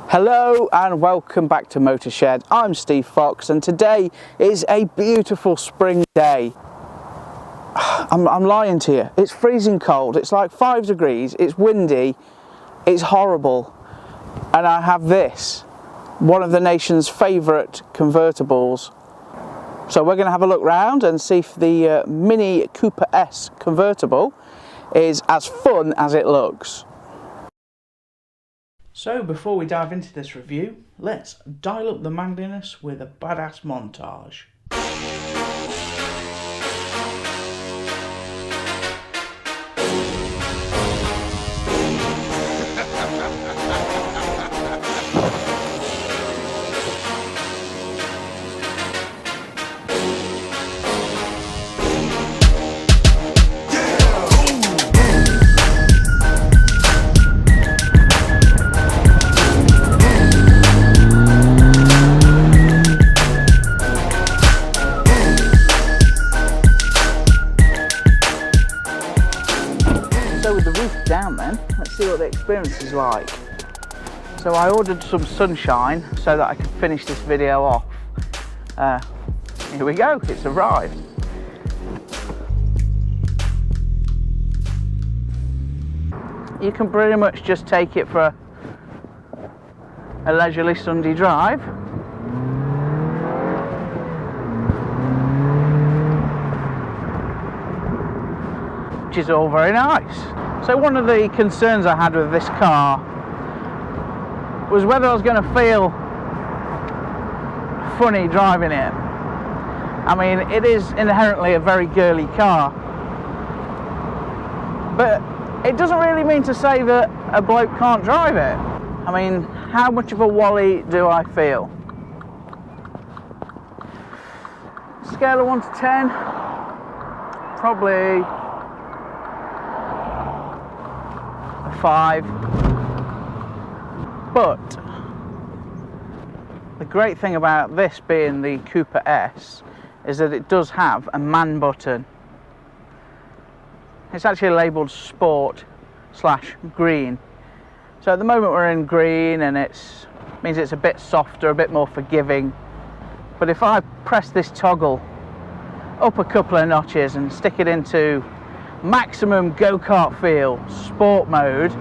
Hello and welcome back to Motorshed. I'm Steve Fox and today is a beautiful spring day. I'm lying to you, it's freezing cold, it's like 5 degrees, it's windy, it's horrible, and I have this, one of the nation's favourite convertibles. So we're going to have a look round and see if the Mini Cooper S Convertible is as fun as it looks. So before we dive into this review, let's dial up the manliness with a badass montage. So with the roof down then, let's see what the experience is like. So I ordered some sunshine so that I could finish this video off. Here we go, it's arrived. You can pretty much just take it for a leisurely Sunday drive. Which is all very nice. So one of the concerns I had with this car was whether I was going to feel funny driving it. I mean, it is inherently a very girly car, but it doesn't really mean to say that a bloke can't drive it. I mean, how much of a wally do I feel? Scale of 1 to 10, probably 5, but the great thing about this being the Cooper S is that it does have a man button. It's actually labelled sport / green, so at the moment we're in green and it means it's a bit softer, a bit more forgiving, but if I press this toggle up a couple of notches and stick it into maximum go-kart feel, sport mode,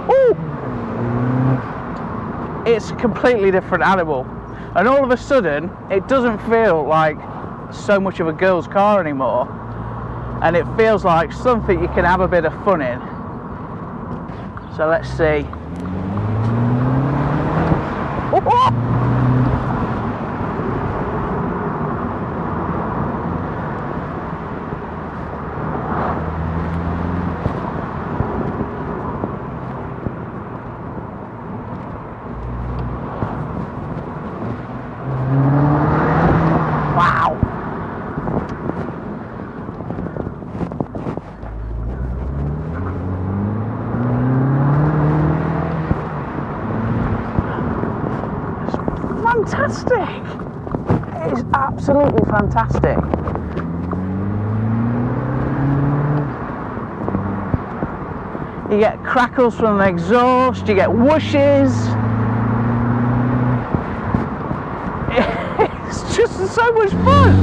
ooh, it's a completely different animal, and all of a sudden it doesn't feel like so much of a girl's car anymore, and it feels like something you can have a bit of fun in. So let's see. Ooh. Wow. It's fantastic. It is absolutely fantastic. You get crackles from the exhaust, you get whooshes. It's just so much fun.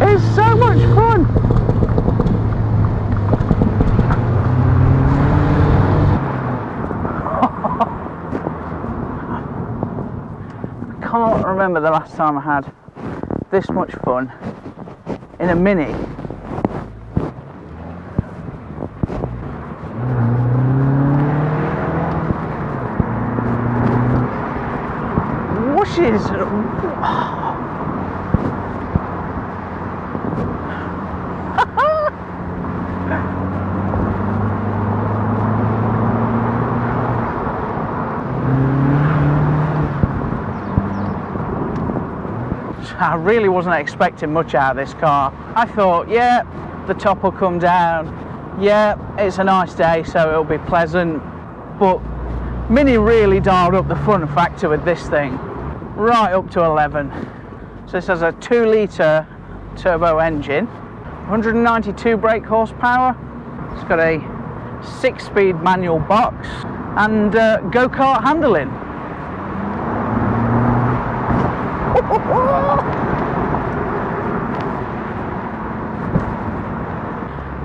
It's so much fun. I can't remember the last time I had this much fun in a Mini. Whooshes. I really wasn't expecting much out of this car. I thought, yeah, the top will come down, yeah, it's a nice day so it'll be pleasant, but Mini really dialed up the fun factor with this thing right up to 11. So this has a 2-litre turbo engine, 192 brake horsepower. It's got a 6-speed manual box, and go-kart handling.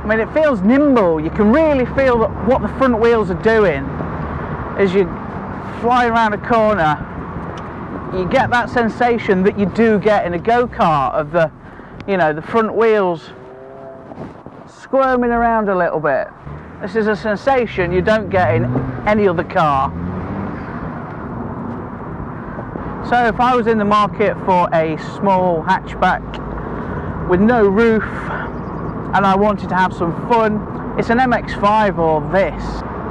I mean, it feels nimble. You can really feel what the front wheels are doing as you fly around a corner. You get that sensation that you do get in a go-kart of the, you know, the front wheels squirming around a little bit. This is a sensation you don't get in any other car. So if I was in the market for a small hatchback with no roof and I wanted to have some fun, it's an MX-5 or this.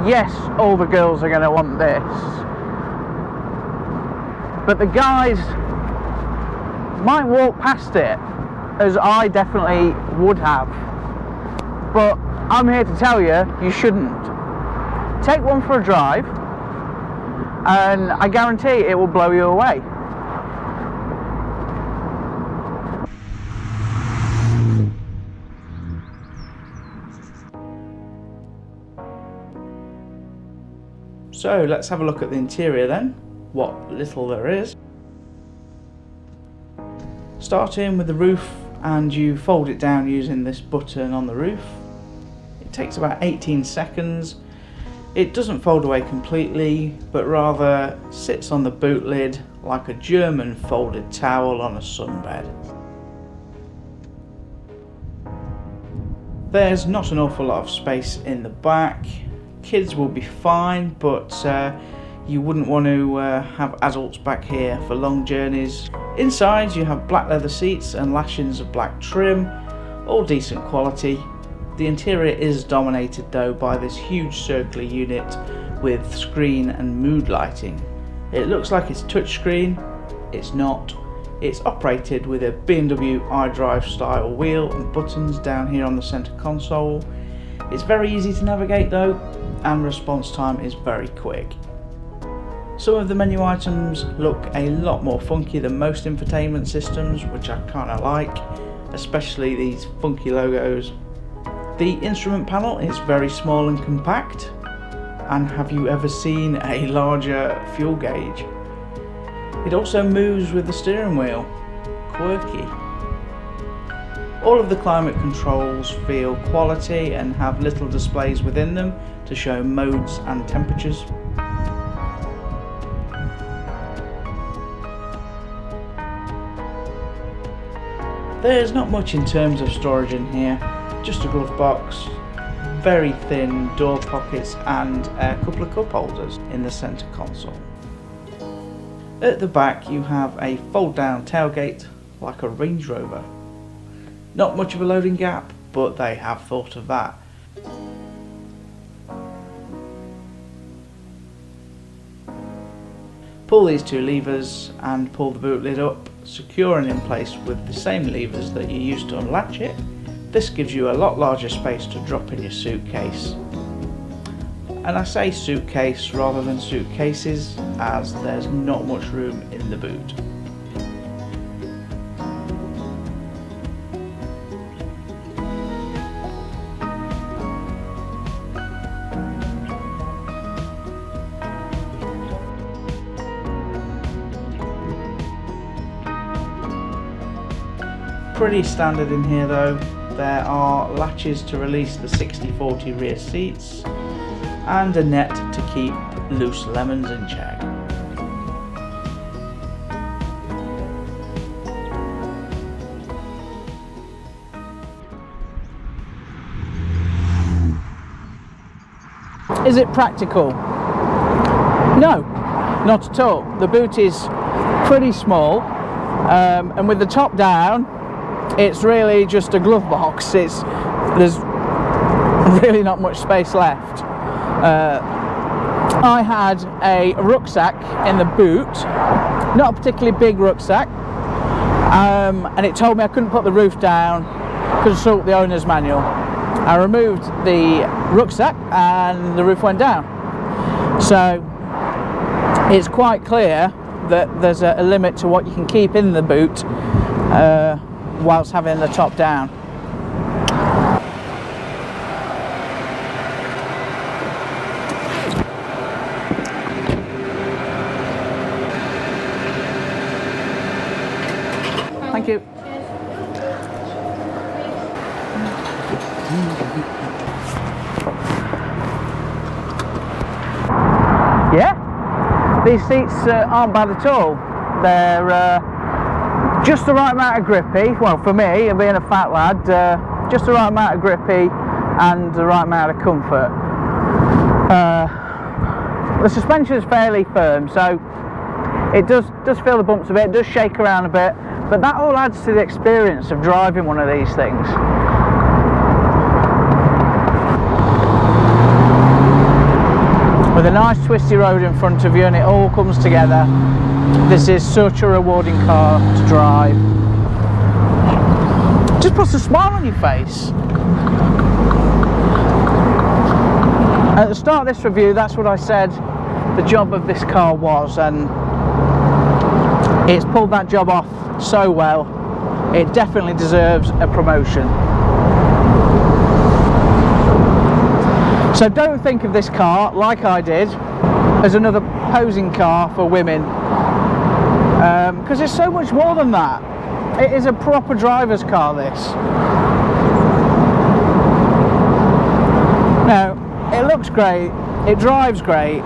Yes, all the girls are going to want this. But the guys might walk past it, as I definitely would have. But I'm here to tell you, you shouldn't. Take one for a drive, and I guarantee it will blow you away. So let's have a look at the interior then. What little there is. Starting with the roof, and you fold it down using this button on the roof. It takes about 18 seconds. It doesn't fold away completely, but rather sits on the boot lid like a German folded towel on a sunbed. There's not an awful lot of space in the back. Kids will be fine, but you wouldn't want to have adults back here for long journeys. Inside you have black leather seats and lashings of black trim, all decent quality. The interior is dominated though by this huge circular unit with screen and mood lighting. It looks like it's touchscreen, it's not. It's operated with a BMW iDrive style wheel and buttons down here on the centre console. It's very easy to navigate though, and response time is very quick. Some of the menu items look a lot more funky than most infotainment systems, which I kind of like, especially these funky logos. The instrument panel is very small and compact, and have you ever seen a larger fuel gauge? It also moves with the steering wheel. Quirky. All of the climate controls feel quality and have little displays within them to show modes and temperatures. There's not much in terms of storage in here, just a glove box, very thin door pockets and a couple of cup holders in the centre console. At the back you have a fold down tailgate like a Range Rover. Not much of a loading gap, but they have thought of that. Pull these two levers and pull the boot lid up, securing in place with the same levers that you used to unlatch it. This gives you a lot larger space to drop in your suitcase. And I say suitcase rather than suitcases, as there's not much room in the boot. Pretty standard in here though. There are latches to release the 60/40 rear seats and a net to keep loose lemons in check. Is it practical? No, not at all. The boot is pretty small, and with the top down it's really just a glove box. There's really not much space left. I had a rucksack in the boot, not a particularly big rucksack, and it told me I couldn't put the roof down, consult the owner's manual. I removed the rucksack and the roof went down. So it's quite clear that there's a limit to what you can keep in the boot whilst having the top down. Yeah, these seats aren't bad at all. They're just the right amount of grippy. Well, for me, being a fat lad, just the right amount of grippy and the right amount of comfort. The suspension is fairly firm, so it does feel the bumps a bit, it does shake around a bit, but that all adds to the experience of driving one of these things. With a nice twisty road in front of you and it all comes together, this is such a rewarding car to drive. Just puts a smile on your face. At the start of this review, that's what I said the job of this car was, and it's pulled that job off so well. It definitely deserves a promotion. So don't think of this car, like I did, as another posing car for women, because it's so much more than that. It is a proper driver's car, this. Now, it looks great, it drives great,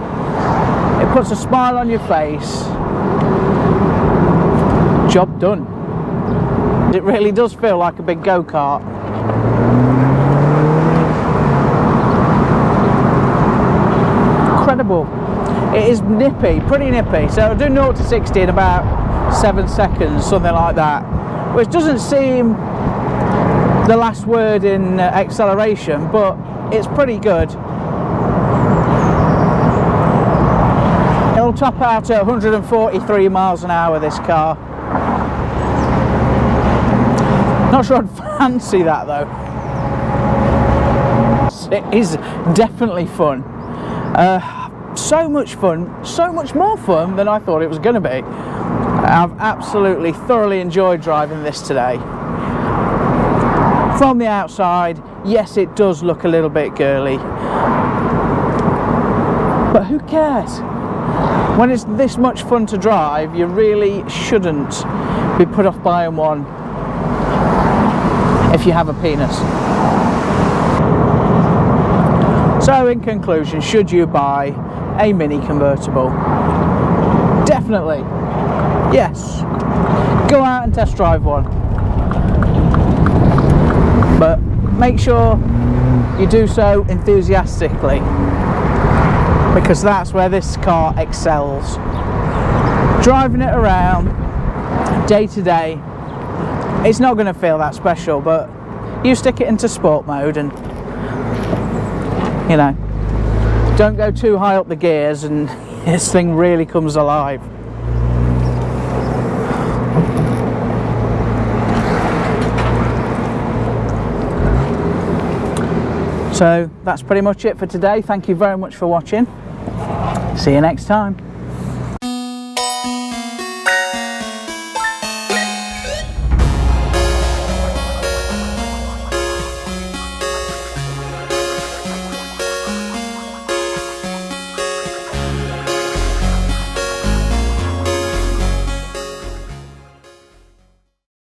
it puts a smile on your face. Job done. It really does feel like a big go-kart. Incredible. It is nippy, pretty nippy. So I'll do 0 to 60 in about 7 seconds, something like that, which doesn't seem the last word in acceleration, but it's pretty good. It'll top out at 143 miles an hour, this car. Not sure I'd fancy that though. It is definitely fun. So much fun, so much more fun than I thought it was going to be. I've absolutely thoroughly enjoyed driving this today. From the outside, yes, it does look a little bit girly, but who cares? When it's this much fun to drive, you really shouldn't be put off buying one if you have a penis. So in conclusion, should you buy a Mini convertible? Definitely, yes. Go out and test drive one. But make sure you do so enthusiastically, because that's where this car excels. Driving it around day to day, it's not going to feel that special, but you stick it into sport mode and, you know, don't go too high up the gears and this thing really comes alive. So that's pretty much it for today. Thank you very much for watching. See you next time.